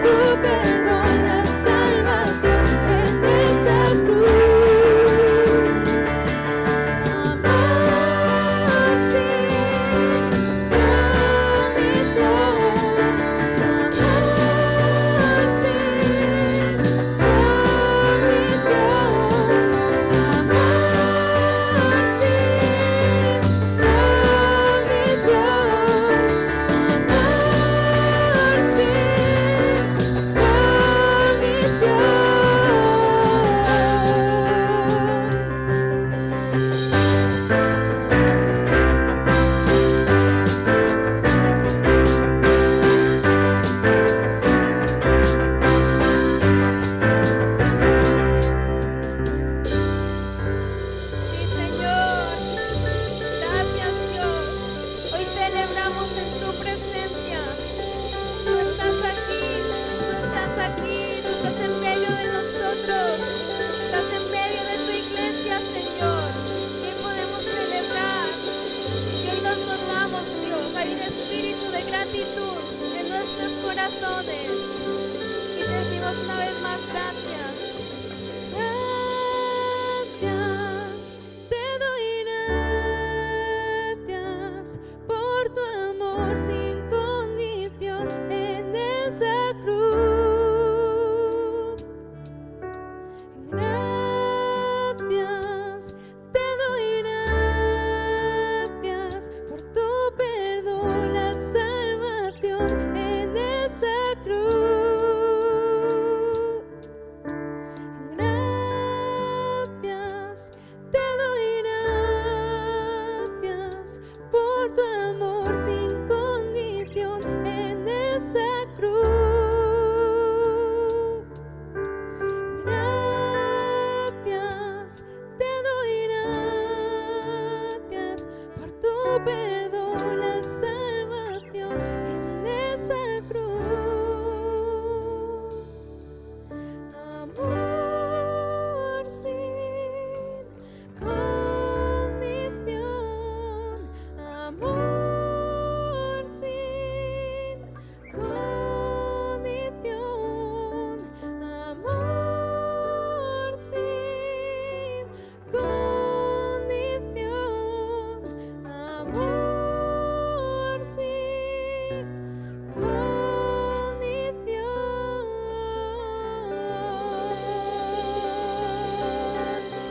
Tu perdón, la salvación en esa cruz. gratitud en nuestros corazones y te decimos una vez más gracias. Gracias, te doy gracias por tu amor sin condición en esa cruz. Gracias, te doy gracias por tu perdón, la salvación en esa cruz. Gracias, te doy gracias por tu amor sin condición en esa cruz. Gracias, te doy gracias por tu perdón, la salvación en esa cruz. Amor sin condición, amor sin condición, amor sin condición, amor sin condición.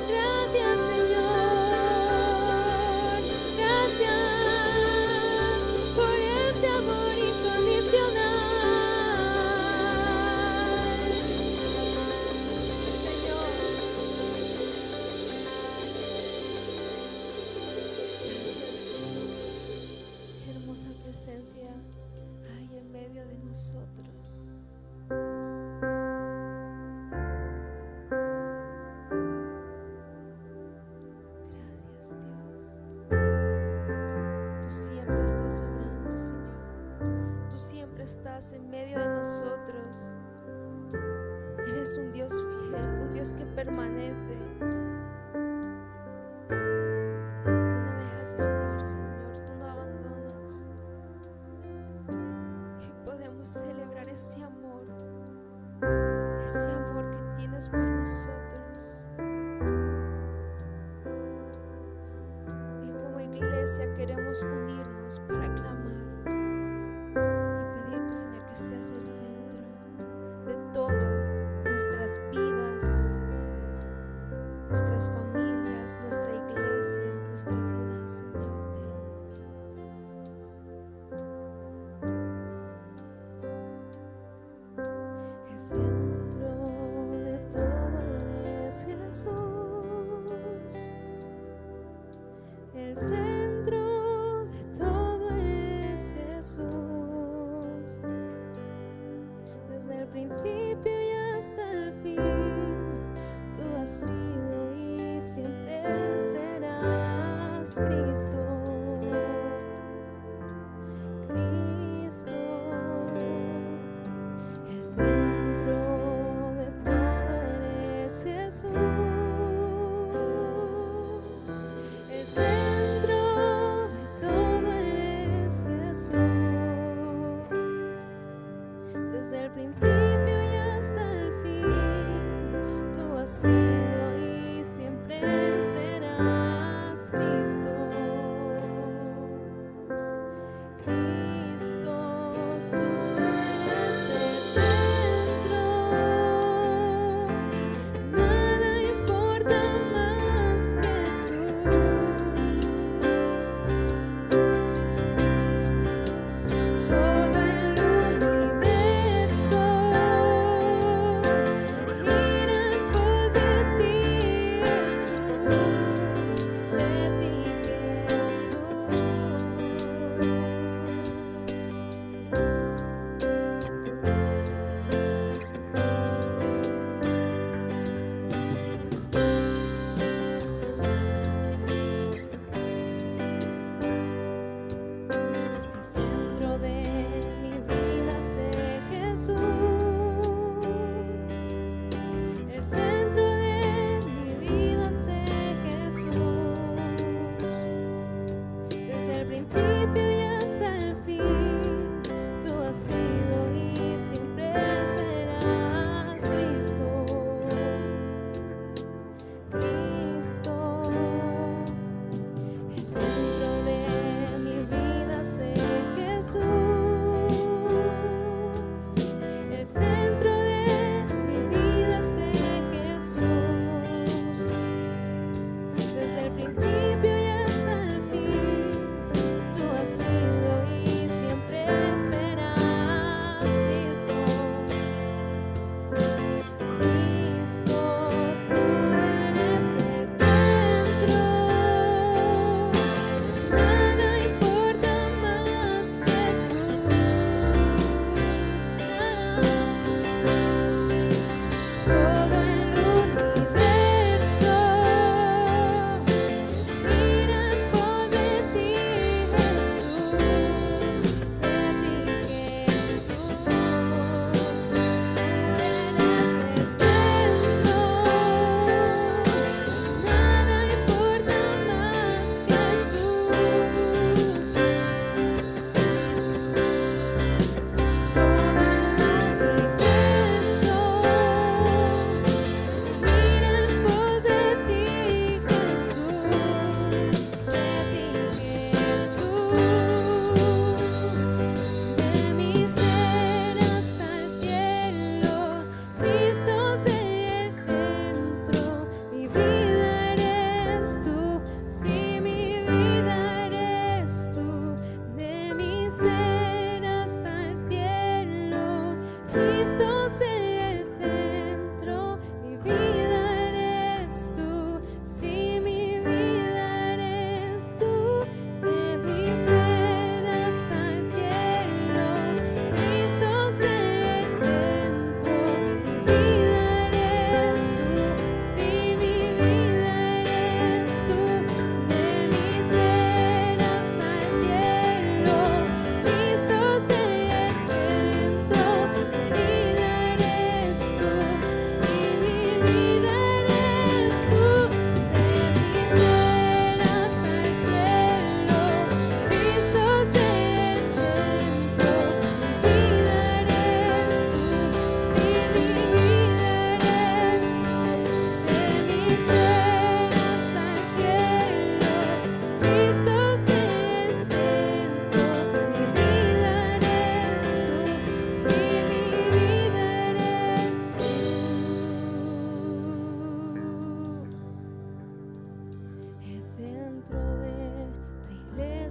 Gracias, Señor, gracias por ese amor incondicional. Señor, qué hermosa presencia hay en medio de nosotros. Gracias, Dios. Tú siempre estás obrando, Señor. Tú siempre estás en medio de nosotros. Eres un Dios fiel, un Dios que permanece. Tú no dejas de estar, Señor. Tú no abandonas. Y podemos celebrar ese amor que tienes por nosotros. Y como iglesia queremos unirnos para clamar y pedirte, Señor, que seas el centro de todo, nuestras vidas, nuestras familias, nuestra iglesia, nuestra ciudad, Señor. El centro de todo eres Jesús. El centro de todo eres Jesús. Desde el principio y hasta el fin, tú has sido y siempre serás Cristo. Cristo. El centro de todo eres Jesús. El centro de todo eres Jesús. Desde el principio y hasta el fin, tú has sido y siempre serás Cristo.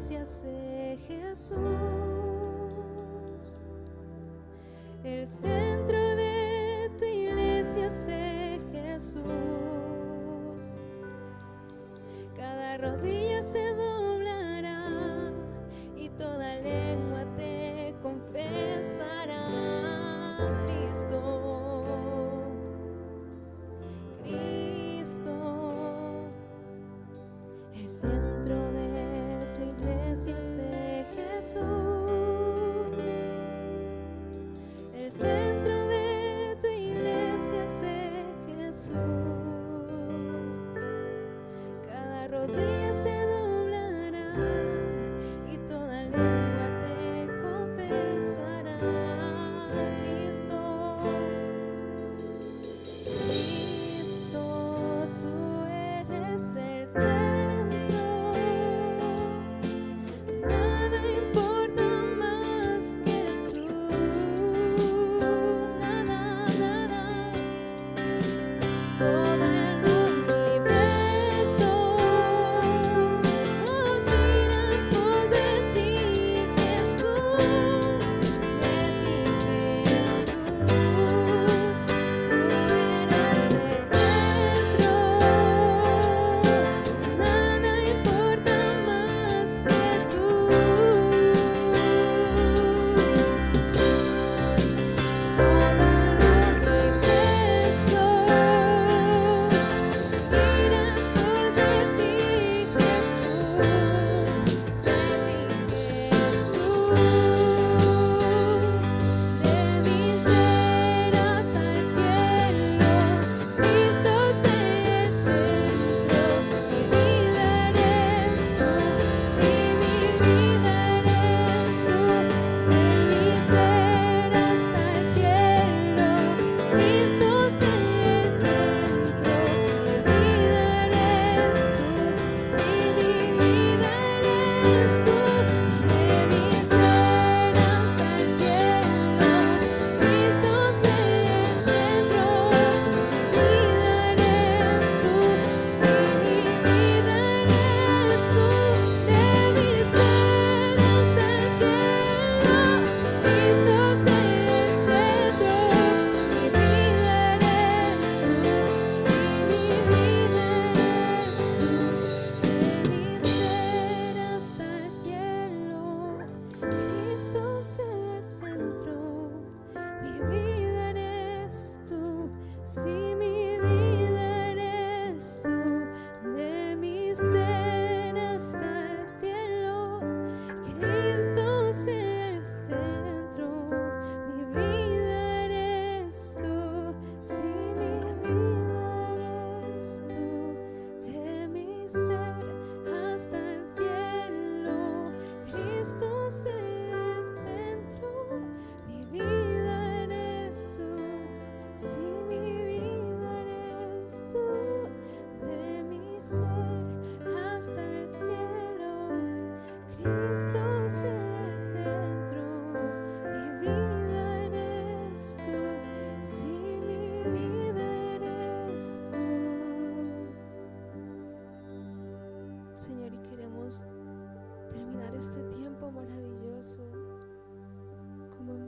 iglesia sé Jesús. El centro de tu iglesia sé Jesús. Cada rodilla se doblará y toda lengua te confesará. Cristo, Cristo. El centro de tu iglesia sé Jesús. El centro de tu iglesia sé Jesús. Cada rodilla se doblará y toda lengua te confesará. Cristo, Cristo, tú eres el centro. Nada importa más que tú. Nada, nada. Todo el universo gira en pos de ti, Jesús. De ti, Jesús. Tú eres el centro. Nada importa más que tú.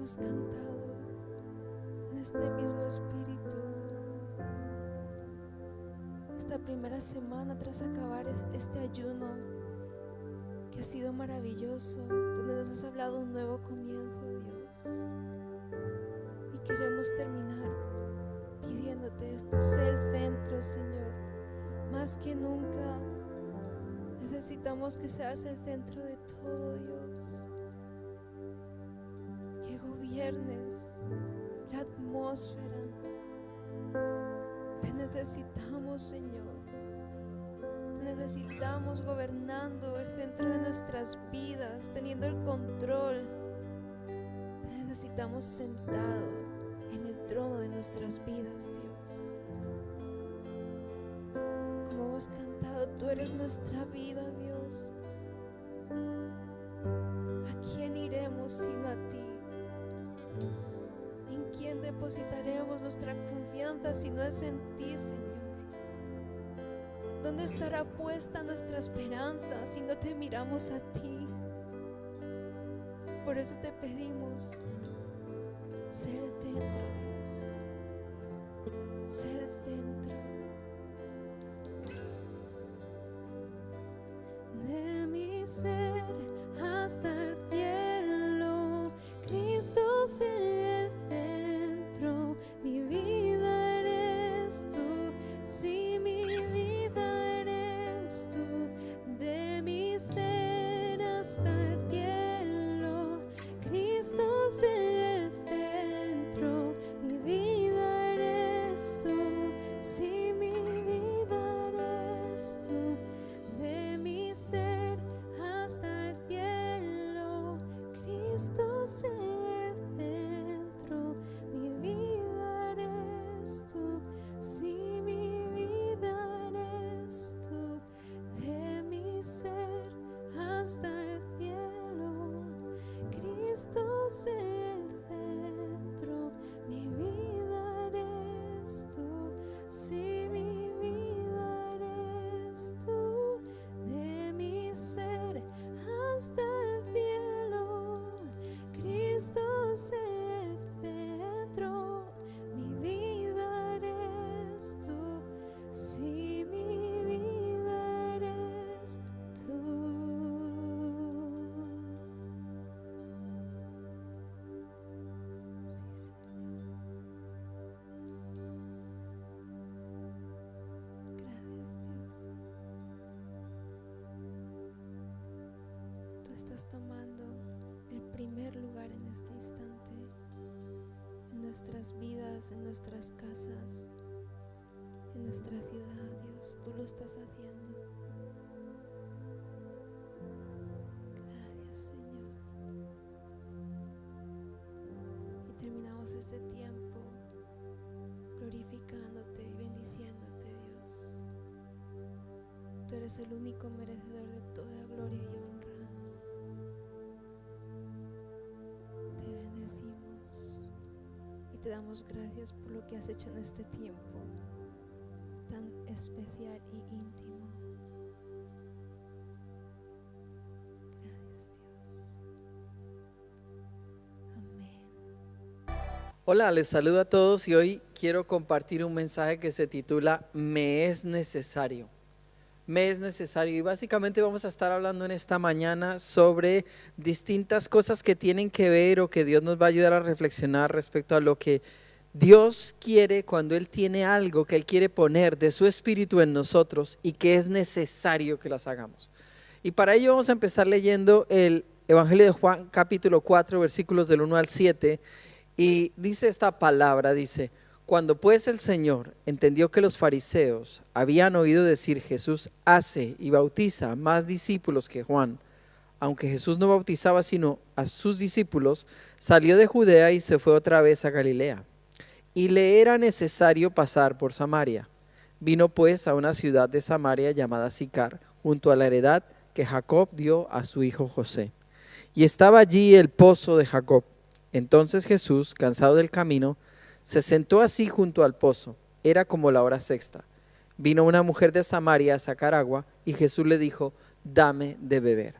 Cantado en este mismo espíritu. Esta primera semana tras acabar este ayuno que ha sido maravilloso, donde nos has hablado un nuevo comienzo, Dios, y queremos terminar pidiéndote esto: sé el centro, Señor. Más que nunca necesitamos que seas el centro de todo, Dios. Gobiernes la atmósfera. Te necesitamos, Señor. Te necesitamos gobernando el centro de nuestras vidas, teniendo el control. Te necesitamos sentado en el trono de nuestras vidas, Dios. Como hemos cantado, tú eres nuestra vida, Dios. ¿A quién iremos sino a ti? ¿En quién depositaremos nuestra confianza si no es en ti, Señor? ¿Dónde estará puesta nuestra esperanza si no te miramos a ti? por eso te pedimos ser el centro, Dios, ser el centro de mi ser hasta el cielo. Cristo, sea el centro, mi vida eres tú, sí, mi vida eres tú, de mi ser hasta el cielo. Cristo, sea el centro, mi vida eres tú, sí, mi vida eres tú, de mi ser hasta el cielo. Cristo, sea el centro, mi vida eres tú, sí, mi vida eres tú, de mi ser hasta el cielo. Cristo, sea el centro, mi vida eres tú, sí, mi vida eres tú, de mi ser hasta el cielo. Cristo, sea el centro, mi vida eres tú, sí, mi vida eres tú. Sí, Señor. Gracias, Dios. Tú estás tomando el primer lugar en este instante, en nuestras vidas, en nuestras casas, en nuestra ciudad, Dios. Tú lo estás haciendo. Gracias, Señor. Y terminamos este tiempo glorificándote y bendiciéndote, Dios. Tú eres el único merecedor de toda gloria y honra. Te bendecimos y te damos gracias por lo que has hecho en este tiempo tan especial y íntimo. Gracias, Dios. Amén. Hola, les saludo a todos y hoy quiero compartir un mensaje que se titula Me es necesario. Me es necesario, y básicamente vamos a estar hablando en esta mañana sobre distintas cosas que tienen que ver o que Dios nos va a ayudar a reflexionar respecto a lo que Dios quiere cuando Él tiene algo que Él quiere poner de su espíritu en nosotros y que es necesario que las hagamos. Y para ello vamos a empezar leyendo el Evangelio de Juan capítulo 4 versículos del 1 al 7 y dice esta palabra, dice: Cuando pues el Señor entendió que los fariseos habían oído decir Jesús hace y bautiza más discípulos que Juan, aunque Jesús no bautizaba sino a sus discípulos, salió de Judea y se fue otra vez a Galilea. Y le era necesario pasar por Samaria. Vino pues a una ciudad de Samaria llamada Sicar, junto a la heredad que Jacob dio a su hijo José. Y estaba allí el pozo de Jacob. Entonces Jesús, cansado del camino, se sentó así junto al pozo. Era como la hora sexta. Vino una mujer de Samaria a sacar agua y Jesús le dijo: dame de beber.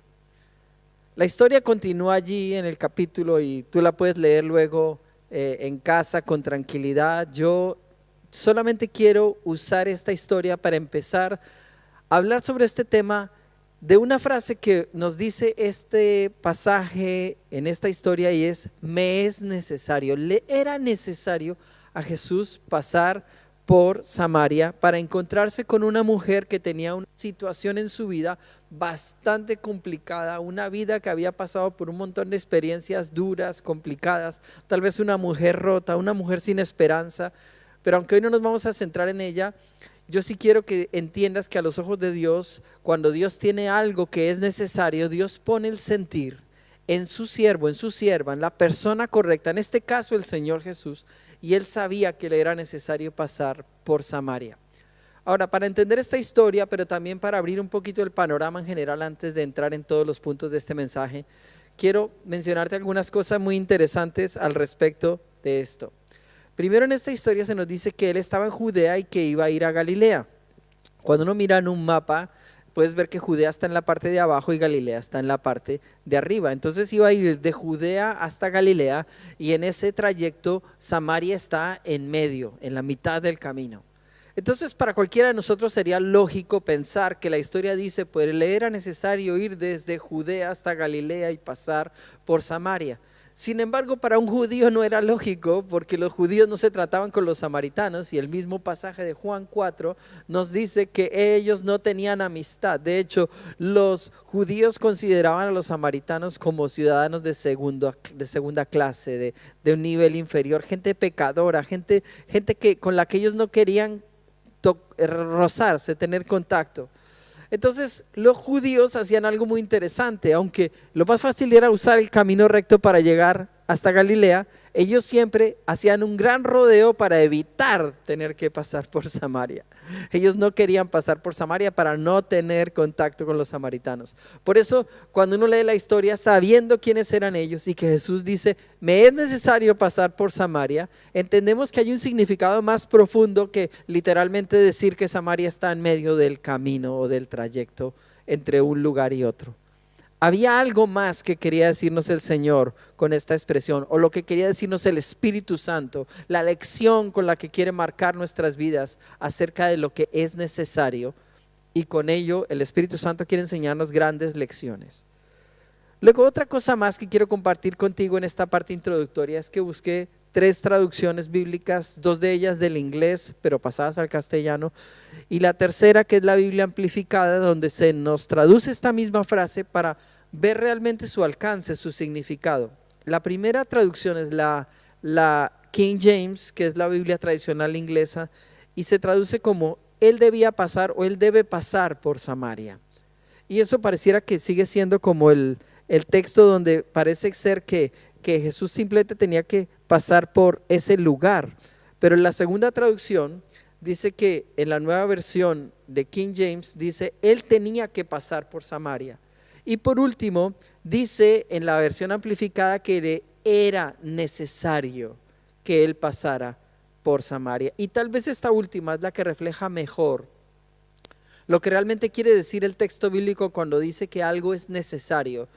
La historia continúa allí en el capítulo y tú la puedes leer luego en casa con tranquilidad. Yo solamente quiero usar esta historia para empezar a hablar sobre este tema de una frase que nos dice este pasaje en esta historia, y es: me es necesario. Le era necesario a Jesús pasar por Samaria para encontrarse con una mujer que tenía una situación en su vida bastante complicada, una vida que había pasado por un montón de experiencias duras, complicadas, tal vez una mujer rota, una mujer sin esperanza. Pero aunque hoy no nos vamos a centrar en ella, yo sí quiero que entiendas que a los ojos de Dios, cuando Dios tiene algo que es necesario, Dios pone el sentir en su siervo, en su sierva, en la persona correcta, en este caso el Señor Jesús, y Él sabía que le era necesario pasar por Samaria. Ahora, para entender esta historia, pero también para abrir un poquito el panorama en general antes de entrar en todos los puntos de este mensaje, quiero mencionarte algunas cosas muy interesantes al respecto de esto. Primero, en esta historia se nos dice que Él estaba en Judea y que iba a ir a Galilea. Cuando uno mira en un mapa puedes ver que Judea está en la parte de abajo y Galilea está en la parte de arriba. Entonces iba a ir de Judea hasta Galilea, y en ese trayecto Samaria está en medio, en la mitad del camino. Entonces para cualquiera de nosotros sería lógico pensar que la historia dice, pues le era necesario ir desde Judea hasta Galilea y pasar por Samaria. Sin embargo, para un judío no era lógico, porque los judíos no se trataban con los samaritanos, y el mismo pasaje de Juan 4 nos dice que ellos no tenían amistad. De hecho, los judíos consideraban a los samaritanos como ciudadanos de segunda clase, de un nivel inferior, gente pecadora, gente con la que ellos no querían rozarse, tener contacto. Entonces los judíos hacían algo muy interesante. Aunque lo más fácil era usar el camino recto para llegar hasta Galilea, ellos siempre hacían un gran rodeo para evitar tener que pasar por Samaria. Ellos no querían pasar por Samaria para no tener contacto con los samaritanos. Por eso cuando uno lee la historia sabiendo quiénes eran ellos y que Jesús dice, me es necesario pasar por Samaria, entendemos que hay un significado más profundo que literalmente decir que Samaria está en medio del camino o del trayecto entre un lugar y otro. Había algo más que quería decirnos el Señor con esta expresión, o lo que quería decirnos el Espíritu Santo, la lección con la que quiere marcar nuestras vidas acerca de lo que es necesario, y con ello el Espíritu Santo quiere enseñarnos grandes lecciones. Luego, otra cosa más que quiero compartir contigo en esta parte introductoria es que busqué 3 traducciones bíblicas, 2 de ellas del inglés pero pasadas al castellano, y la tercera, que es la Biblia amplificada, donde se nos traduce esta misma frase para ver realmente su alcance, su significado. La primera traducción es la King James, que es la Biblia tradicional inglesa, y se traduce como él debía pasar, o él debe pasar por Samaria. Y eso pareciera que sigue siendo como el texto donde parece ser que Jesús simplemente tenía que pasar por ese lugar. Pero en la segunda traducción dice que, en la nueva versión de King James, dice él tenía que pasar por Samaria. Y por último dice en la versión amplificada que le era necesario que él pasara por Samaria. Y tal vez esta última es la que refleja mejor lo que realmente quiere decir el texto bíblico cuando dice que algo es necesario.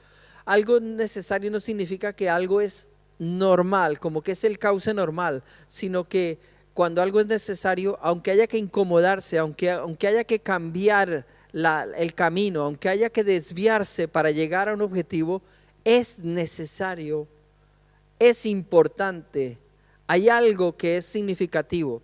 Algo necesario no significa que algo es normal, como que es el cauce normal, sino que cuando algo es necesario, aunque haya que incomodarse, aunque haya que cambiar el camino, aunque haya que desviarse para llegar a un objetivo, es necesario, es importante. Hay algo que es significativo,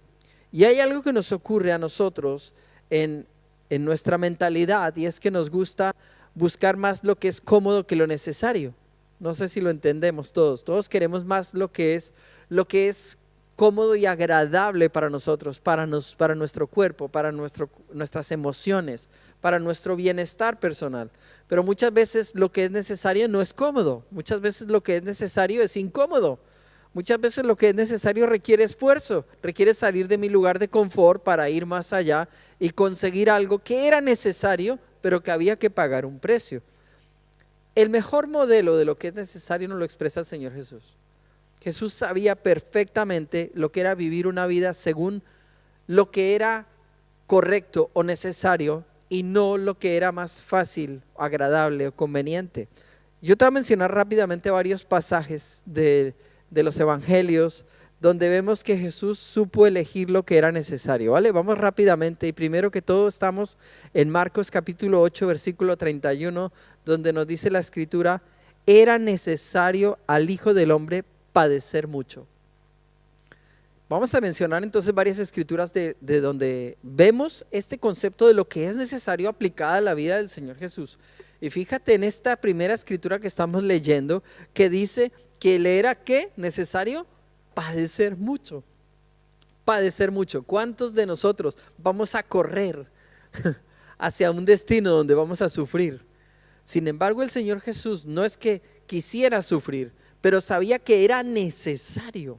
y hay algo que nos ocurre a nosotros en nuestra mentalidad, y es que nos gusta buscar más lo que es cómodo que lo necesario. No sé si lo entendemos todos queremos más lo que es cómodo y agradable para nosotros, para nuestro cuerpo, para nuestras emociones, para nuestro bienestar personal. Pero muchas veces lo que es necesario no es cómodo, muchas veces lo que es necesario es incómodo. Muchas veces lo que es necesario requiere esfuerzo, requiere salir de mi lugar de confort para ir más allá y conseguir algo que era necesario, pero que había que pagar un precio. El mejor modelo de lo que es necesario nos lo expresa el Señor Jesús. Jesús sabía perfectamente lo que era vivir una vida según lo que era correcto o necesario, y no lo que era más fácil, agradable o conveniente. Yo te voy a mencionar rápidamente varios pasajes de los evangelios donde vemos que Jesús supo elegir lo que era necesario, ¿vale? Vamos rápidamente, y primero que todo estamos en Marcos capítulo 8 versículo 31, donde nos dice la escritura: era necesario al Hijo del Hombre padecer mucho. Vamos a mencionar entonces varias escrituras de donde vemos este concepto de lo que es necesario aplicada a la vida del Señor Jesús. Y fíjate en esta primera escritura que estamos leyendo, que dice que le era ¿qué? Necesario padecer mucho. Padecer mucho. ¿Cuántos de nosotros vamos a correr hacia un destino donde vamos a sufrir? Sin embargo, el Señor Jesús no es que quisiera sufrir, pero sabía que era necesario,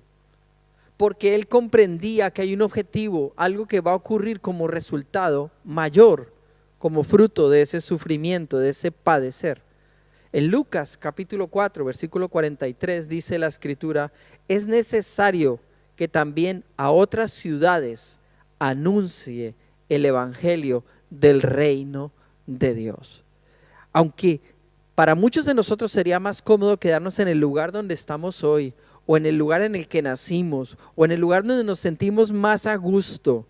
porque Él comprendía que hay un objetivo, algo que va a ocurrir como resultado mayor, como fruto de ese sufrimiento, de ese padecer. En Lucas capítulo 4 versículo 43 dice la escritura: es necesario que también a otras ciudades anuncie el evangelio del reino de Dios. Aunque para muchos de nosotros sería más cómodo quedarnos en el lugar donde estamos hoy, o en el lugar en el que nacimos, o en el lugar donde nos sentimos más a gusto.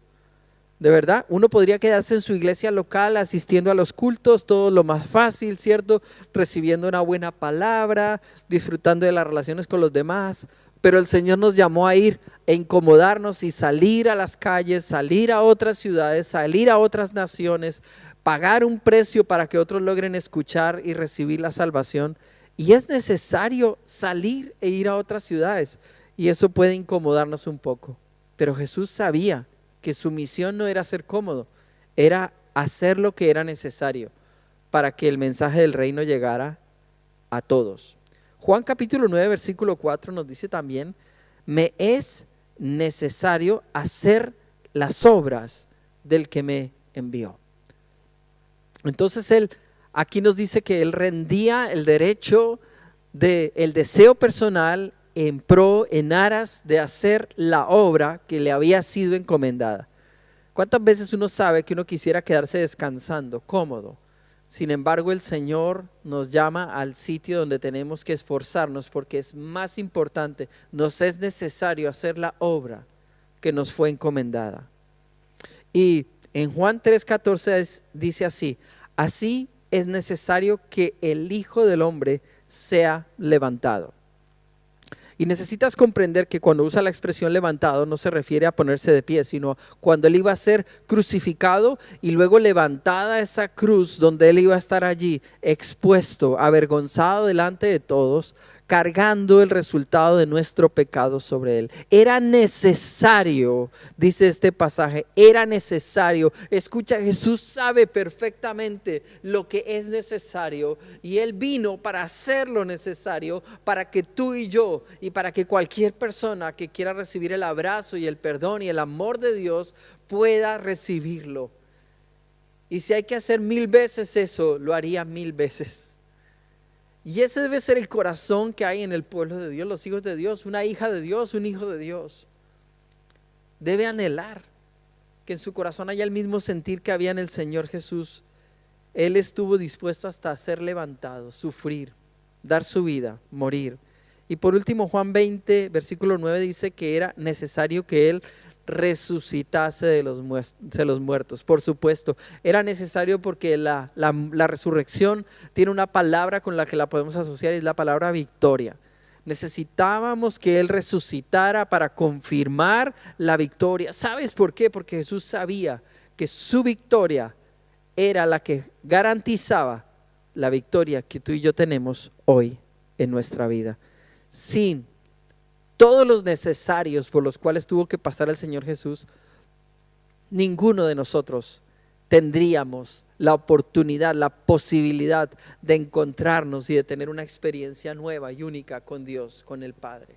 De verdad, uno podría quedarse en su iglesia local asistiendo a los cultos, todo lo más fácil, ¿cierto? Recibiendo una buena palabra, disfrutando de las relaciones con los demás. Pero el Señor nos llamó a ir, a incomodarnos y salir a las calles, salir a otras ciudades, salir a otras naciones, pagar un precio para que otros logren escuchar y recibir la salvación. Y es necesario salir e ir a otras ciudades. Y eso puede incomodarnos un poco. Pero Jesús sabía que su misión no era ser cómodo, era hacer lo que era necesario para que el mensaje del reino llegara a todos. Juan capítulo 9, versículo 4 nos dice también: me es necesario hacer las obras del que me envió. Entonces él aquí nos dice que él rendía el derecho del deseo personal en aras de hacer la obra que le había sido encomendada. ¿Cuántas veces uno sabe que uno quisiera quedarse descansando, cómodo? Sin embargo, el Señor nos llama al sitio donde tenemos que esforzarnos, porque es más importante, nos es necesario hacer la obra que nos fue encomendada. Y en Juan 3:14 dice así: así es necesario que el Hijo del Hombre sea levantado. Y necesitas comprender que cuando usa la expresión levantado no se refiere a ponerse de pie, sino cuando él iba a ser crucificado y luego levantada esa cruz donde él iba a estar allí expuesto, avergonzado delante de todos, cargando el resultado de nuestro pecado sobre él. Era necesario, dice este pasaje, era necesario. Escucha, Jesús sabe perfectamente lo que es necesario y él vino para hacer lo necesario para que tú y yo, y para que cualquier persona que quiera recibir el abrazo y el perdón y el amor de Dios pueda recibirlo. Y si hay que hacer 1000 veces eso, lo haría 1000 veces. Y ese debe ser el corazón que hay en el pueblo de Dios, los hijos de Dios. Una hija de Dios, un hijo de Dios debe anhelar que en su corazón haya el mismo sentir que había en el Señor Jesús. Él estuvo dispuesto hasta ser levantado, sufrir, dar su vida, morir. Y por último, Juan 20, versículo 9 dice que era necesario que Él resucitase de los muertos. Por supuesto, era necesario porque la resurrección tiene una palabra con la que la podemos asociar, y es la palabra victoria. Necesitábamos que Él resucitara para confirmar la victoria. ¿Sabes por qué? Porque Jesús sabía que su victoria era la que garantizaba la victoria que tú y yo tenemos hoy en nuestra vida. Sin todos los necesarios por los cuales tuvo que pasar el Señor Jesús, ninguno de nosotros tendríamos la oportunidad, la posibilidad de encontrarnos y de tener una experiencia nueva y única con Dios, con el Padre.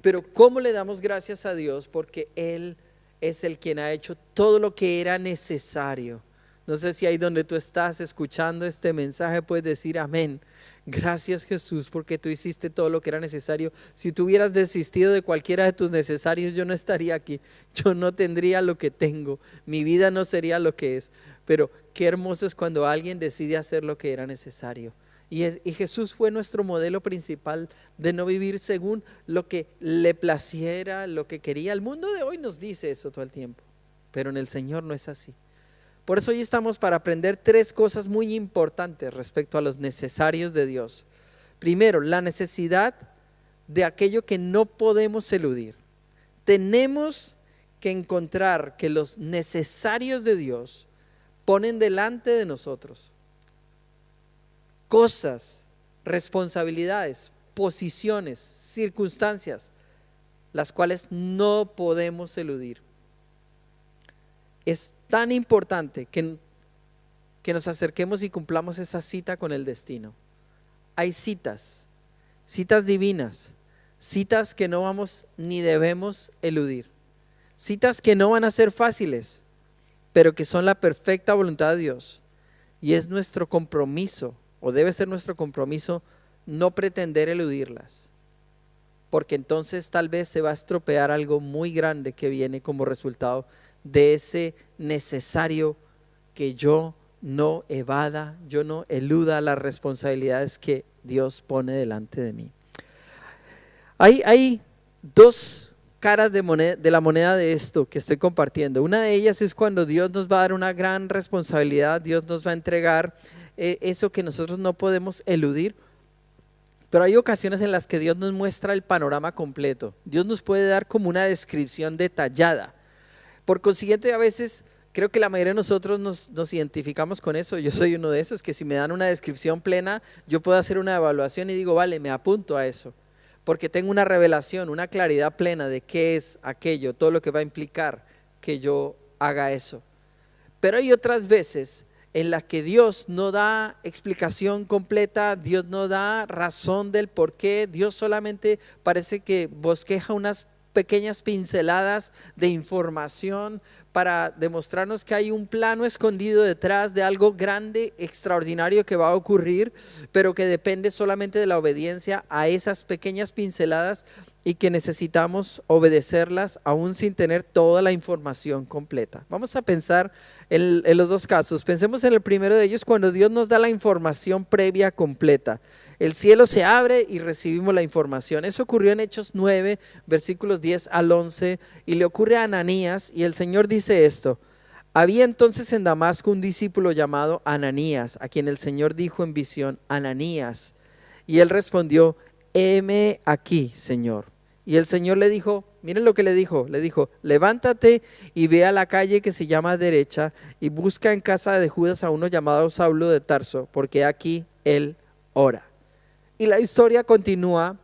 Pero ¿cómo le damos gracias a Dios? Porque Él es el quien ha hecho todo lo que era necesario. No sé si ahí donde tú estás escuchando este mensaje puedes decir amén. Gracias, Jesús, porque tú hiciste todo lo que era necesario. Si tú hubieras desistido de cualquiera de tus necesarios, yo no estaría aquí. Yo no tendría lo que tengo. Mi vida no sería lo que es. Pero qué hermoso es cuando alguien decide hacer lo que era necesario. Y Jesús fue nuestro modelo principal de no vivir según lo que le placiera, lo que quería. El mundo de hoy nos dice eso todo el tiempo, pero en el Señor no es así. Por eso hoy estamos para aprender 3 cosas muy importantes respecto a los necesarios de Dios. Primero, la necesidad de aquello que no podemos eludir. Tenemos que encontrar que los necesarios de Dios ponen delante de nosotros cosas, responsabilidades, posiciones, circunstancias, las cuales no podemos eludir. Es tan importante que nos acerquemos y cumplamos esa cita con el destino. Hay citas divinas, citas que no vamos ni debemos eludir, citas que no van a ser fáciles, pero que son la perfecta voluntad de Dios. Y es nuestro compromiso, o debe ser nuestro compromiso, no pretender eludirlas, porque entonces tal vez se va a estropear algo muy grande que viene como resultado de ese necesario que yo no evada, yo no eluda las responsabilidades que Dios pone delante de mí. Hay dos caras de la moneda de esto que estoy compartiendo. Una de ellas es cuando Dios nos va a dar una gran responsabilidad, Dios nos va a entregar eso que nosotros no podemos eludir. Pero hay ocasiones en las que Dios nos muestra el panorama completo. Dios nos puede dar como una descripción detallada. Por consiguiente, a veces creo que la mayoría de nosotros nos identificamos con eso. Yo soy uno de esos que si me dan una descripción plena, yo puedo hacer una evaluación y digo, vale, me apunto a eso. Porque tengo una revelación, una claridad plena de qué es aquello, todo lo que va a implicar que yo haga eso. Pero hay otras veces en las que Dios no da explicación completa, Dios no da razón del por qué, Dios solamente parece que bosqueja unas pequeñas pinceladas de información para demostrarnos que hay un plano escondido detrás de algo grande, extraordinario que va a ocurrir, pero que depende solamente de la obediencia a esas pequeñas pinceladas y que necesitamos obedecerlas aún sin tener toda la información completa. Vamos a pensar en los dos casos. Pensemos en el primero de ellos, cuando Dios nos da la información previa completa. El cielo se abre y recibimos la información. Eso ocurrió en Hechos 9, versículos 10 al 11, y le ocurre a Ananías, y el Señor dice esto: había entonces en Damasco un discípulo llamado Ananías, a quien el Señor dijo en visión: Ananías. Y él respondió: heme aquí, Señor. Y el Señor le dijo, miren lo que le dijo, levántate y ve a la calle que se llama Derecha y busca en casa de Judas a uno llamado Saulo de Tarso, porque aquí él ora. Y la historia continúa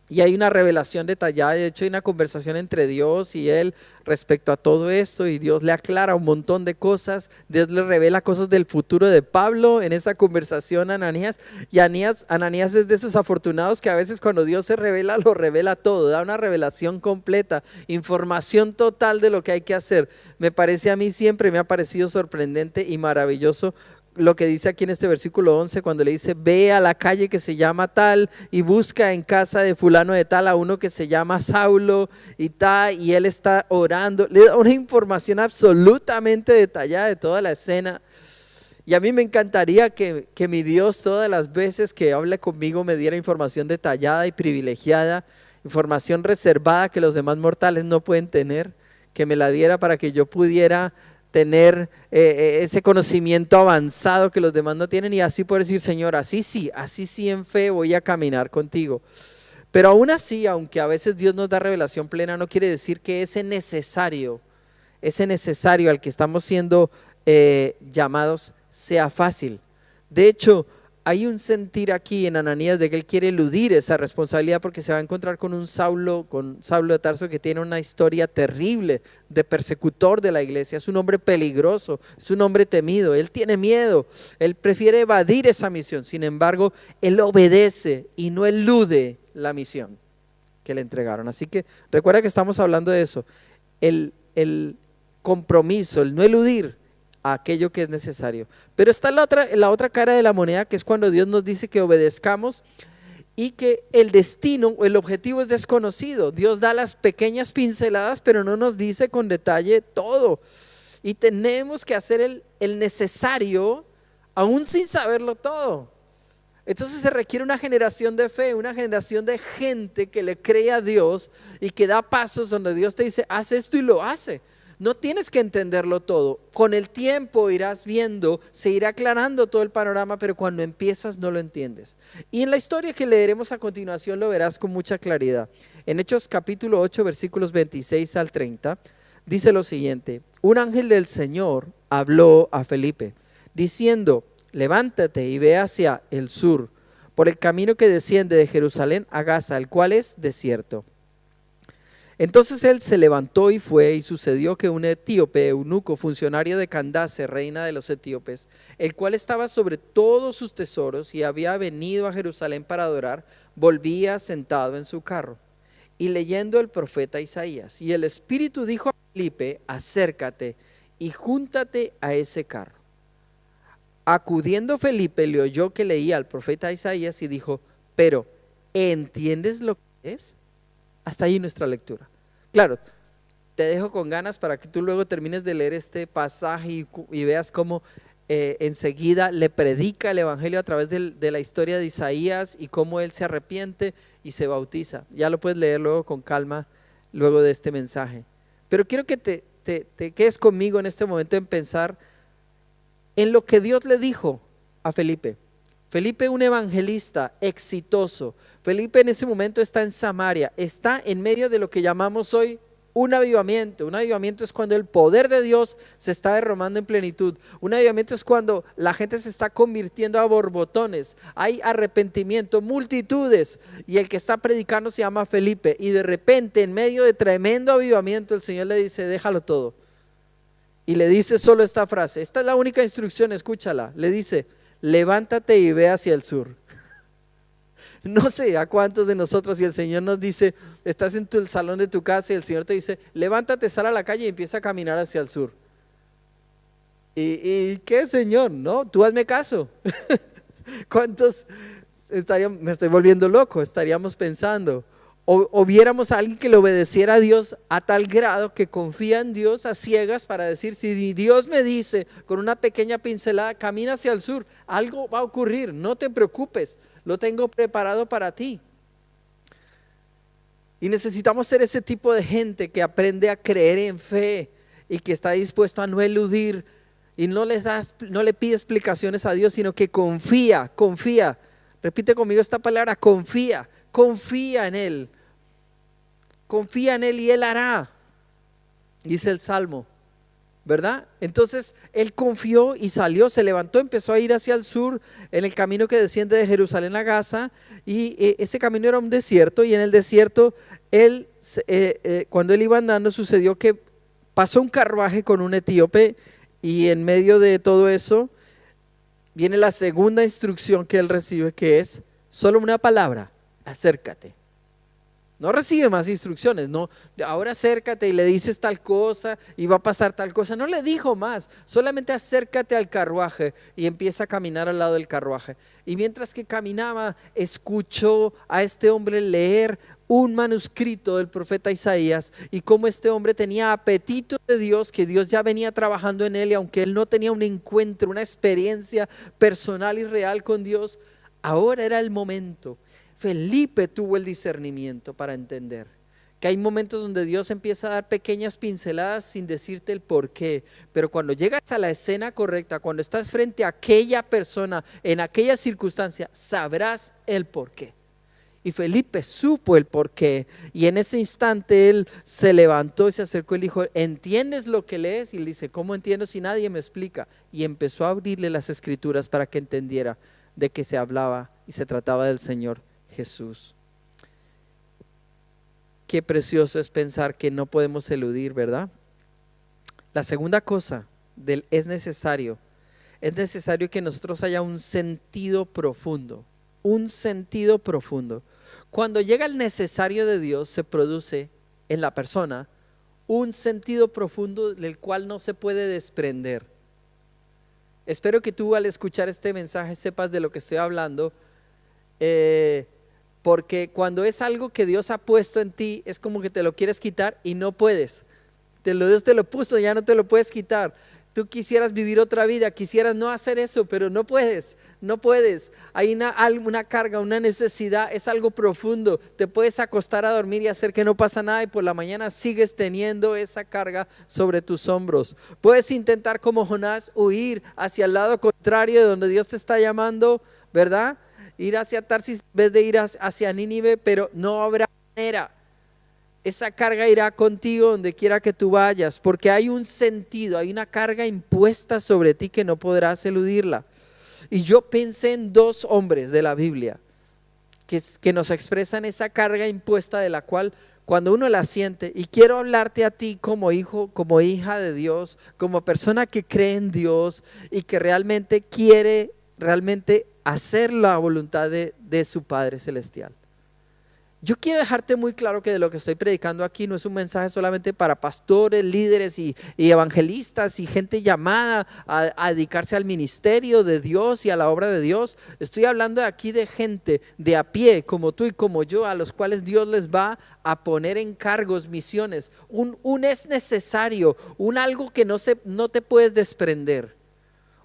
y hay una revelación detallada. De hecho hay una conversación entre Dios y él respecto a todo esto, y Dios le aclara un montón de cosas. Dios le revela cosas del futuro de Pablo en esa conversación a Ananías. Y Ananías es de esos afortunados que a veces cuando Dios se revela, lo revela todo, da una revelación completa, información total de lo que hay que hacer. Me parece, a mí siempre me ha parecido sorprendente y maravilloso lo que dice aquí en este versículo 11, cuando le dice: ve a la calle que se llama tal y busca en casa de fulano de tal a uno que se llama Saulo y tal, y él está orando. Le da una información absolutamente detallada de toda la escena. Y a mí me encantaría que mi Dios todas las veces que hable conmigo me diera información detallada y privilegiada, información reservada que los demás mortales no pueden tener, que me la diera para que yo pudiera tener ese conocimiento avanzado que los demás no tienen, y así poder decir: Señor, así sí en fe voy a caminar contigo. Pero aún así, aunque a veces Dios nos da revelación plena, no quiere decir que ese necesario al que estamos siendo llamados sea fácil. De hecho, hay un sentir aquí en Ananías de que él quiere eludir esa responsabilidad, porque se va a encontrar con Saulo de Tarso, que tiene una historia terrible de persecutor de la iglesia. Es un hombre peligroso, es un hombre temido, él tiene miedo, él prefiere evadir esa misión. Sin embargo, él obedece y no elude la misión que le entregaron. Así que recuerda que estamos hablando de eso, el compromiso, el no eludir aquello que es necesario. Pero está la otra cara de la moneda, que es cuando Dios nos dice que obedezcamos y que el destino o el objetivo es desconocido. Dios da las pequeñas pinceladas, pero no nos dice con detalle todo, y tenemos que hacer el necesario aún sin saberlo todo. Entonces se requiere una generación de fe, una generación de gente que le cree a Dios y que da pasos donde Dios te dice: haz esto, y lo hace. No tienes que entenderlo todo. Con el tiempo irás viendo, se irá aclarando todo el panorama, pero cuando empiezas no lo entiendes. Y en la historia que leeremos a continuación lo verás con mucha claridad. En Hechos capítulo 8, versículos 26 al 30, dice lo siguiente: un ángel del Señor habló a Felipe, diciendo: levántate y ve hacia el sur, por el camino que desciende de Jerusalén a Gaza, el cual es desierto. Entonces él se levantó y fue, y sucedió que un etíope, eunuco, funcionario de Candace, reina de los etíopes, el cual estaba sobre todos sus tesoros y había venido a Jerusalén para adorar, volvía sentado en su carro y leyendo el profeta Isaías. Y el Espíritu dijo a Felipe: acércate y júntate a ese carro. Acudiendo Felipe, le oyó que leía al profeta Isaías y dijo: pero ¿entiendes lo que es? Hasta ahí nuestra lectura. Claro, te dejo con ganas para que tú luego termines de leer este pasaje y veas cómo enseguida le predica el evangelio a través de la historia de Isaías y cómo él se arrepiente y se bautiza. Ya lo puedes leer luego con calma, luego de este mensaje. Pero quiero que te quedes conmigo en este momento en pensar en lo que Dios le dijo a Felipe. Felipe, un evangelista exitoso. Felipe en ese momento está en Samaria, está en medio de lo que llamamos hoy un avivamiento. Un avivamiento es cuando el poder de Dios se está derramando en plenitud. Un avivamiento es cuando la gente se está convirtiendo a borbotones. Hay arrepentimiento, multitudes. Y el que está predicando se llama Felipe. Y de repente, en medio de tremendo avivamiento, el Señor le dice: déjalo todo. Y le dice solo esta frase. Esta es la única instrucción, escúchala. Le dice: levántate y ve hacia el sur. No sé a cuántos de nosotros, si el Señor nos dice, estás en el salón de tu casa y el Señor te dice: levántate, sal a la calle y empieza a caminar hacia el sur. ¿Y qué, Señor? No, tú hazme caso. ¿Cuántos estaríamos? Me estoy volviendo loco, estaríamos pensando. O viéramos a alguien que le obedeciera a Dios a tal grado que confía en Dios a ciegas para decir: si Dios me dice con una pequeña pincelada, camina hacia el sur, algo va a ocurrir, no te preocupes, lo tengo preparado para ti. Y necesitamos ser ese tipo de gente que aprende a creer en fe y que está dispuesto a no eludir y no le pide explicaciones a Dios, sino que confía. Repite conmigo esta palabra: confía. Confía en Él. Confía en Él y Él hará, dice el Salmo, ¿verdad? Entonces él confió y salió, se levantó, empezó a ir hacia el sur en el camino que desciende de Jerusalén a Gaza. Y ese camino era un desierto, y en el desierto cuando él iba andando, sucedió que pasó un carruaje con un etíope, y en medio de todo eso viene la segunda instrucción que él recibe, que es solo una palabra: acércate. No recibe más instrucciones, no, ahora acércate y le dices tal cosa y va a pasar tal cosa. No le dijo más, solamente acércate al carruaje, y empieza a caminar al lado del carruaje. Y mientras que caminaba, escuchó a este hombre leer un manuscrito del profeta Isaías, y cómo este hombre tenía apetito de Dios, que Dios ya venía trabajando en él, y aunque él no tenía un encuentro, una experiencia personal y real con Dios, ahora era el momento. Felipe tuvo el discernimiento para entender que hay momentos donde Dios empieza a dar pequeñas pinceladas sin decirte el por qué, pero cuando llegas a la escena correcta, cuando estás frente a aquella persona, en aquella circunstancia, sabrás el por qué. Y Felipe supo el por qué, y en ese instante él se levantó y se acercó y le dijo: ¿entiendes lo que lees? Y él dice: ¿cómo entiendo si nadie me explica? Y empezó a abrirle las escrituras para que entendiera de qué se hablaba, y se trataba del Señor Jesús. Qué precioso es pensar que no podemos eludir, ¿verdad? La segunda cosa es necesario que nosotros haya un sentido profundo. Un sentido profundo. Cuando llega el necesario de Dios, se produce en la persona un sentido profundo del cual no se puede desprender. Espero que tú, al escuchar este mensaje, sepas de lo que estoy hablando, porque cuando es algo que Dios ha puesto en ti, es como que te lo quieres quitar y no puedes. Dios te lo puso, ya no te lo puedes quitar. Tú quisieras vivir otra vida, quisieras no hacer eso, pero no puedes. Hay una carga, una necesidad, es algo profundo. Te puedes acostar a dormir y hacer que no pasa nada, y por la mañana sigues teniendo esa carga sobre tus hombros. Puedes intentar, como Jonás, huir hacia el lado contrario de donde Dios te está llamando, ¿verdad? Ir hacia Tarsis en vez de ir hacia Nínive, pero no habrá manera. Esa carga irá contigo donde quiera que tú vayas, porque hay un sentido, hay una carga impuesta sobre ti que no podrás eludirla. Y yo pensé en dos hombres de la Biblia que nos expresan esa carga impuesta, de la cual cuando uno la siente, y quiero hablarte a ti como hijo, como hija de Dios, como persona que cree en Dios y que realmente quiere hacer la voluntad de su Padre Celestial. Yo quiero dejarte muy claro que de lo que estoy predicando aquí no es un mensaje solamente para pastores, líderes y evangelistas y gente llamada a dedicarse al ministerio de Dios y a la obra de Dios. Estoy hablando aquí de gente de a pie, como tú y como yo, a los cuales Dios les va a poner encargos, misiones. Un es necesario, un algo que no te puedes desprender.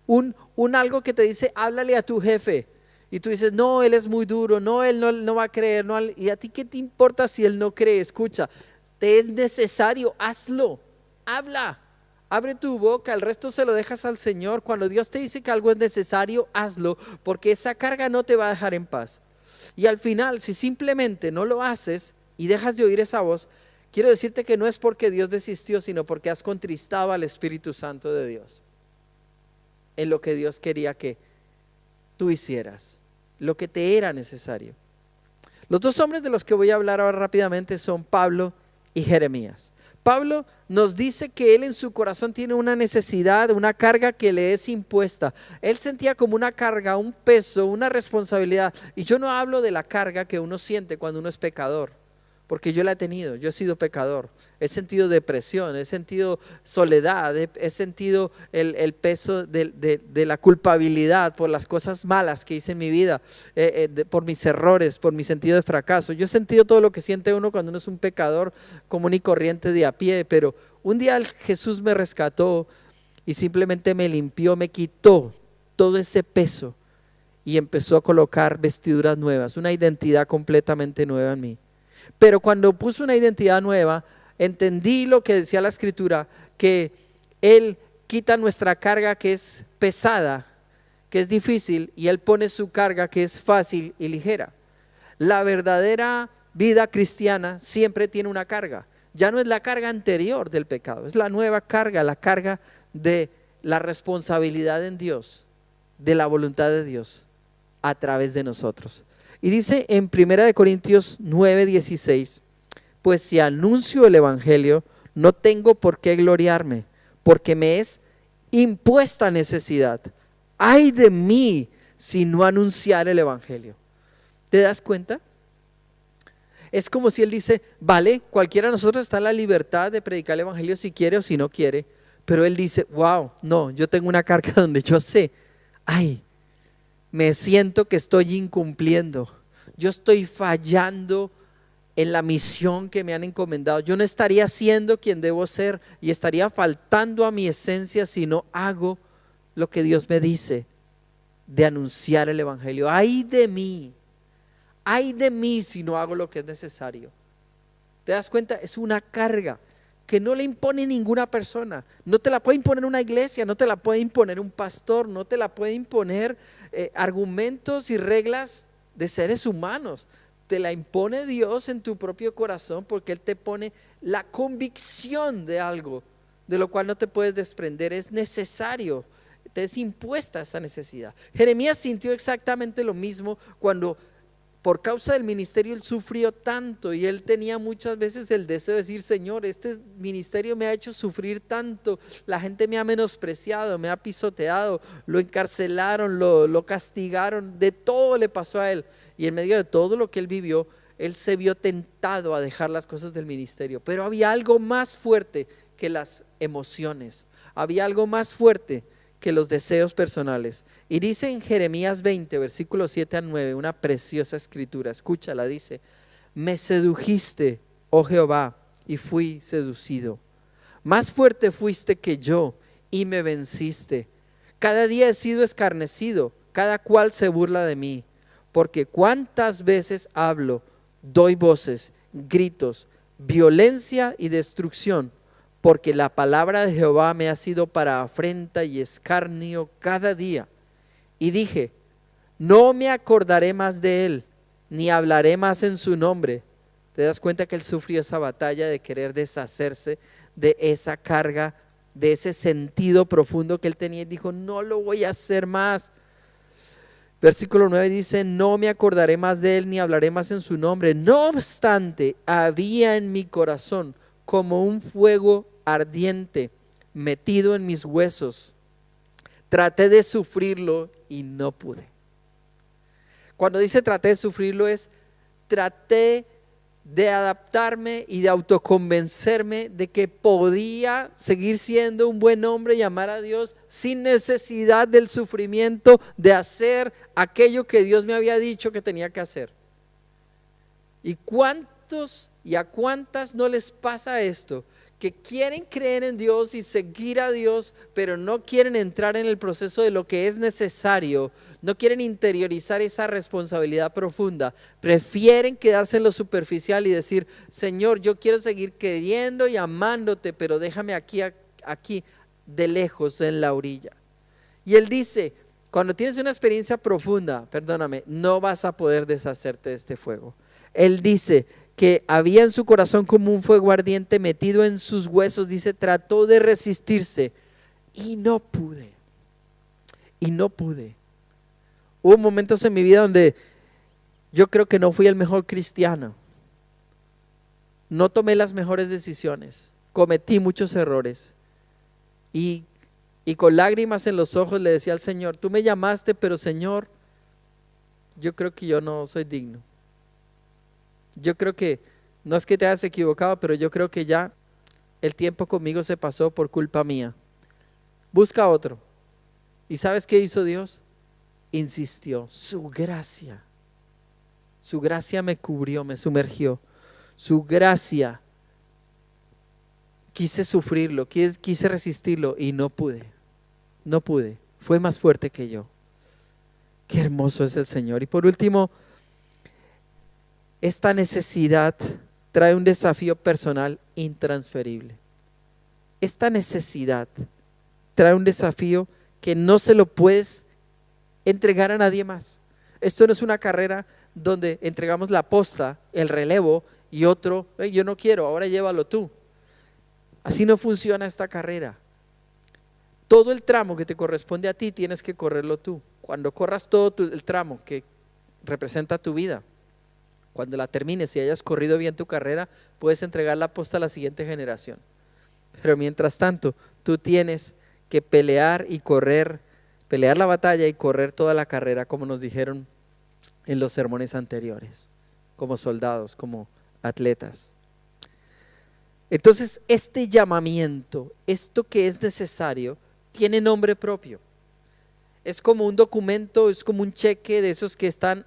un algo que te dice, háblale a tu jefe. Y tú dices, no, él es muy duro, no, él no va a creer. No, ¿y a ti qué te importa si él no cree? Escucha, te es necesario, hazlo, habla. Abre tu boca, el resto se lo dejas al Señor. Cuando Dios te dice que algo es necesario, hazlo, porque esa carga no te va a dejar en paz. Y al final, si simplemente no lo haces y dejas de oír esa voz, quiero decirte que no es porque Dios desistió, sino porque has contristado al Espíritu Santo de Dios en lo que Dios quería que tú hicieras, lo que te era necesario. Los dos hombres de los que voy a hablar ahora rápidamente son Pablo y Jeremías. Pablo nos dice que él en su corazón tiene una necesidad, una carga que le es impuesta. Él sentía como una carga, un peso, una responsabilidad. Y yo no hablo de la carga que uno siente cuando uno es pecador, porque yo la he tenido, yo he sido pecador. He sentido depresión, he sentido soledad, he sentido el peso de la culpabilidad por las cosas malas que hice en mi vida, por mis errores, por mi sentido de fracaso. Yo he sentido todo lo que siente uno cuando uno es un pecador común y corriente de a pie, pero un día Jesús me rescató y simplemente me limpió, me quitó todo ese peso y empezó a colocar vestiduras nuevas, una identidad completamente nueva en mí. Pero cuando puso una identidad nueva, entendí lo que decía la Escritura, que Él quita nuestra carga que es pesada, que es difícil, y Él pone su carga que es fácil y ligera. La verdadera vida cristiana siempre tiene una carga. Ya no es la carga anterior del pecado, es la nueva carga, la carga de la responsabilidad en Dios, de la voluntad de Dios a través de nosotros. Y dice en 1 Corintios 9:16, pues si anuncio el evangelio, no tengo por qué gloriarme, porque me es impuesta necesidad. Ay de mí si no anunciar el evangelio. ¿Te das cuenta? Es como si él dice, vale, cualquiera de nosotros está en la libertad de predicar el evangelio si quiere o si no quiere, pero él dice, wow, no, yo tengo una carga donde yo sé, ay, me siento que estoy incumpliendo, yo estoy fallando en la misión que me han encomendado, yo no estaría siendo quien debo ser y estaría faltando a mi esencia si no hago lo que Dios me dice de anunciar el evangelio. Ay de mí si no hago lo que es necesario. ¿Te das cuenta? Es una carga que no le impone ninguna persona, no te la puede imponer una iglesia, no te la puede imponer un pastor, no te la puede imponer argumentos y reglas de seres humanos, te la impone Dios en tu propio corazón, porque Él te pone la convicción de algo de lo cual no te puedes desprender. Es necesario, te es impuesta esa necesidad. Jeremías sintió exactamente lo mismo cuando por causa del ministerio él sufrió tanto y él tenía muchas veces el deseo de decir, Señor, este ministerio me ha hecho sufrir tanto, la gente me ha menospreciado, me ha pisoteado, lo encarcelaron, lo castigaron, de todo le pasó a él, y en medio de todo lo que él vivió, él se vio tentado a dejar las cosas del ministerio, pero había algo más fuerte que las emociones, había algo más fuerte que los deseos personales. Y dice en Jeremías 20, versículos 7 a 9, una preciosa escritura, escúchala, dice, me sedujiste, oh Jehová, y fui seducido. Más fuerte fuiste que yo y me venciste. Cada día he sido escarnecido, cada cual se burla de mí, porque cuántas veces hablo, doy voces, gritos, violencia y destrucción, porque la palabra de Jehová me ha sido para afrenta y escarnio cada día. Y dije, no me acordaré más de él, ni hablaré más en su nombre. ¿Te das cuenta que él sufrió esa batalla de querer deshacerse de esa carga, de ese sentido profundo que él tenía? Y dijo, no lo voy a hacer más. Versículo 9 dice, no me acordaré más de él, ni hablaré más en su nombre. No obstante, había en mi corazón como un fuego ardiente metido en mis huesos. Traté de sufrirlo y no pude. Cuando dice traté de sufrirlo es traté de adaptarme y de autoconvencerme de que podía seguir siendo un buen hombre y amar a Dios sin necesidad del sufrimiento de hacer aquello que Dios me había dicho que tenía que hacer. ¿Y cuántos y a cuántas no les pasa esto? que quieren creer en Dios y seguir a Dios, pero no quieren entrar en el proceso de lo que es necesario, no quieren interiorizar esa responsabilidad profunda, prefieren quedarse en lo superficial y decir, Señor, yo quiero seguir queriendo y amándote, pero déjame aquí de lejos en la orilla. Y Él dice, cuando tienes una experiencia profunda, perdóname, no vas a poder deshacerte de este fuego. Él dice que había en su corazón como un fuego ardiente metido en sus huesos. Dice, trató de resistirse y no pude. Hubo momentos en mi vida donde yo creo que no fui el mejor cristiano. No tomé las mejores decisiones. Cometí muchos errores. Y con lágrimas en los ojos le decía al Señor, tú me llamaste, pero Señor, yo creo que yo no soy digno. Yo creo que, no es que te hayas equivocado, pero yo creo que ya el tiempo conmigo se pasó por culpa mía. Busca otro. ¿Y sabes qué hizo Dios? Insistió, su gracia me cubrió, me sumergió. Su gracia, quise sufrirlo, quise resistirlo y no pude. Fue más fuerte que yo. Qué hermoso es el Señor. Y por último, esta necesidad trae un desafío personal intransferible. Esta necesidad trae un desafío que no se lo puedes entregar a nadie más. Esto no es una carrera donde entregamos la posta, el relevo y otro, yo no quiero, ahora llévalo tú. Así no funciona esta carrera. Todo el tramo que te corresponde a ti tienes que correrlo tú. Cuando corras todo el tramo que representa tu vida, cuando la termines y hayas corrido bien tu carrera, puedes entregar la posta a la siguiente generación. Pero mientras tanto, tú tienes que pelear la batalla y correr toda la carrera, como nos dijeron en los sermones anteriores, como soldados, como atletas. Entonces, este llamamiento, esto que es necesario, tiene nombre propio. Es como un documento, es como un cheque de esos que están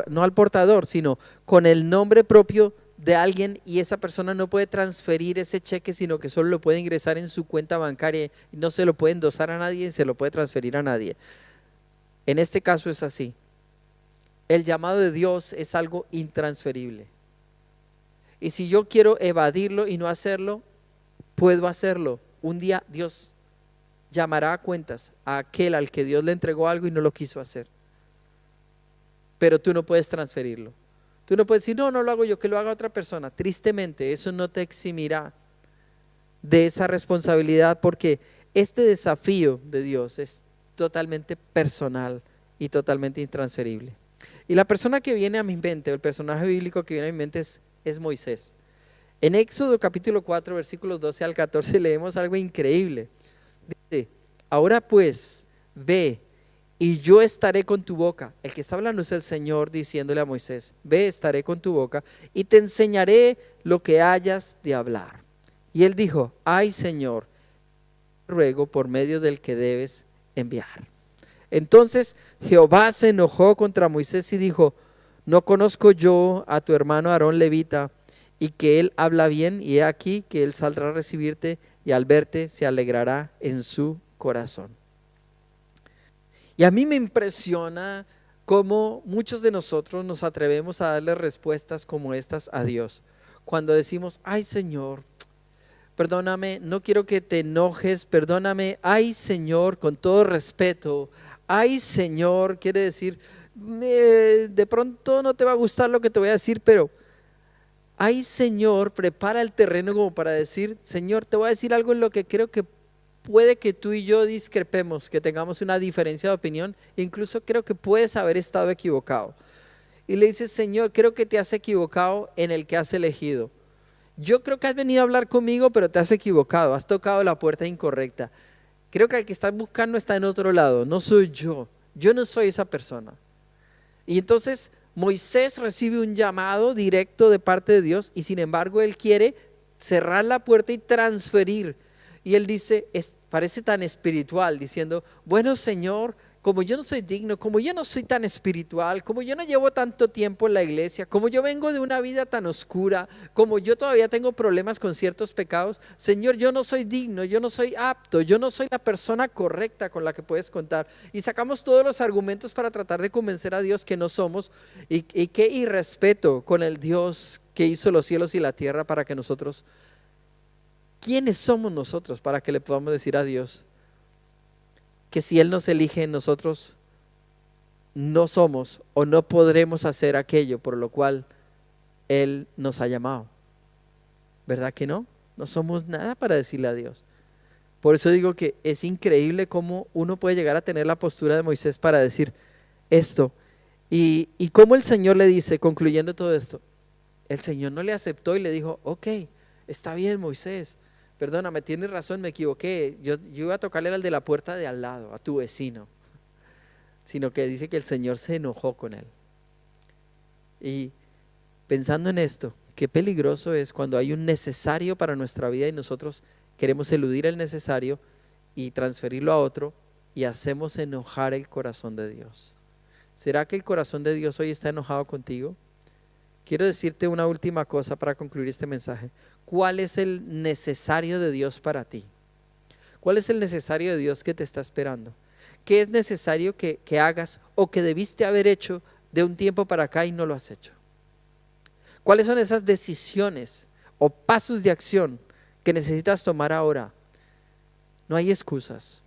no al portador, sino con el nombre propio de alguien, y esa persona no puede transferir ese cheque, sino que solo lo puede ingresar en su cuenta bancaria y no se lo puede endosar a nadie, se lo puede transferir a nadie. En este caso es así. El llamado de Dios es algo intransferible. Y si yo quiero evadirlo y no hacerlo, puedo hacerlo. Un día Dios llamará a cuentas a aquel al que Dios le entregó algo y no lo quiso hacer. Pero tú no puedes transferirlo. Tú no puedes decir, no lo hago yo, que lo haga otra persona. Tristemente, eso no te eximirá de esa responsabilidad, porque este desafío de Dios es totalmente personal y totalmente intransferible. Y la persona que viene a mi mente, el personaje bíblico que viene a mi mente es Moisés. En Éxodo capítulo 4, versículos 12 al 14 leemos algo increíble. Dice, ahora pues, ve y yo estaré con tu boca. El que está hablando es el Señor diciéndole a Moisés, ve, estaré con tu boca y te enseñaré lo que hayas de hablar. Y él dijo, ay Señor, ruego por medio del que debes enviar. Entonces Jehová se enojó contra Moisés y dijo, no conozco yo a tu hermano Aarón levita, y que él habla bien, y he aquí que él saldrá a recibirte y al verte se alegrará en su corazón. Y a mí me impresiona cómo muchos de nosotros nos atrevemos a darle respuestas como estas a Dios. Cuando decimos, ay Señor, perdóname, no quiero que te enojes, perdóname, ay Señor, con todo respeto, ay Señor, quiere decir, de pronto no te va a gustar lo que te voy a decir, pero ay Señor, prepara el terreno como para decir, Señor, te voy a decir algo en lo que creo que puede que tú y yo discrepemos, que tengamos una diferencia de opinión, incluso creo que puedes haber estado equivocado. Y le dices, Señor, creo que te has equivocado en el que has elegido. Yo creo que has venido a hablar conmigo, pero te has equivocado, has tocado la puerta incorrecta. Creo que el que estás buscando está en otro lado, no soy yo no soy esa persona. Y entonces Moisés recibe un llamado directo de parte de Dios y sin embargo él quiere cerrar la puerta y transferir. Y él dice, parece tan espiritual, diciendo, bueno Señor, como yo no soy digno, como yo no soy tan espiritual, como yo no llevo tanto tiempo en la iglesia, como yo vengo de una vida tan oscura, como yo todavía tengo problemas con ciertos pecados, Señor, yo no soy digno, yo no soy apto, yo no soy la persona correcta con la que puedes contar. Y sacamos todos los argumentos para tratar de convencer a Dios que no somos, y qué irrespeto con el Dios que hizo los cielos y la tierra para que nosotros, ¿quiénes somos nosotros para que le podamos decir a Dios que si Él nos elige, nosotros no somos o no podremos hacer aquello por lo cual Él nos ha llamado? ¿Verdad que no? No somos nada para decirle a Dios. Por eso digo que es increíble cómo uno puede llegar a tener la postura de Moisés para decir esto. Y cómo el Señor le dice, concluyendo todo esto, el Señor no le aceptó y le dijo, ok, está bien Moisés, perdóname, tienes razón, me equivoqué, yo iba a tocarle al de la puerta de al lado, a tu vecino. Sino que dice que el Señor se enojó con él. Y pensando en esto, qué peligroso es cuando hay un necesario para nuestra vida y nosotros queremos eludir el necesario y transferirlo a otro y hacemos enojar el corazón de Dios. ¿Será que el corazón de Dios hoy está enojado contigo? Quiero decirte una última cosa para concluir este mensaje. ¿Cuál es el necesario de Dios para ti? ¿Cuál es el necesario de Dios que te está esperando? ¿Qué es necesario que hagas o que debiste haber hecho de un tiempo para acá y no lo has hecho? ¿Cuáles son esas decisiones o pasos de acción que necesitas tomar ahora? No hay excusas,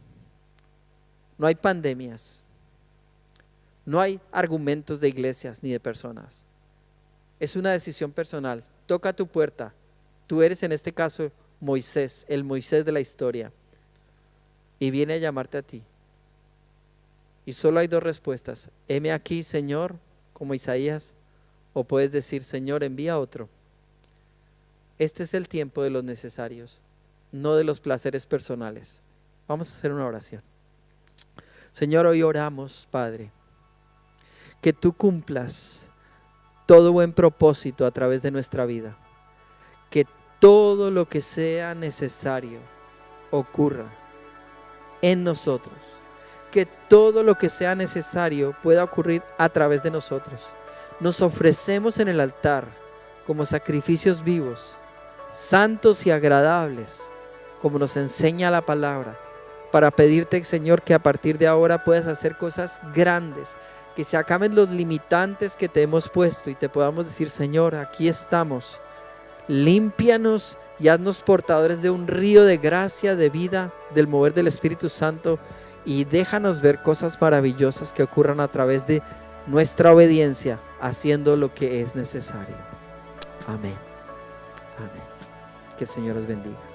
no hay pandemias, no hay argumentos de iglesias ni de personas. Es una decisión personal. Toca tu puerta. Tú eres en este caso Moisés, el Moisés de la historia, y viene a llamarte a ti. Y solo hay dos respuestas: heme aquí, Señor, como Isaías, o puedes decir, Señor, envía a otro. Este es el tiempo de los necesarios, no de los placeres personales. Vamos a hacer una oración. Señor, hoy oramos, Padre, que tú cumplas todo buen propósito a través de nuestra vida, que todo lo que sea necesario ocurra en nosotros, que todo lo que sea necesario pueda ocurrir a través de nosotros. Nos ofrecemos en el altar como sacrificios vivos, santos y agradables, como nos enseña la palabra, para pedirte, Señor, que a partir de ahora puedas hacer cosas grandes, que se acaben los limitantes que te hemos puesto y te podamos decir, Señor, aquí estamos, límpianos y haznos portadores de un río de gracia, de vida, del mover del Espíritu Santo, y déjanos ver cosas maravillosas que ocurran a través de nuestra obediencia, haciendo lo que es necesario. Amén. Amén. Que el Señor os bendiga.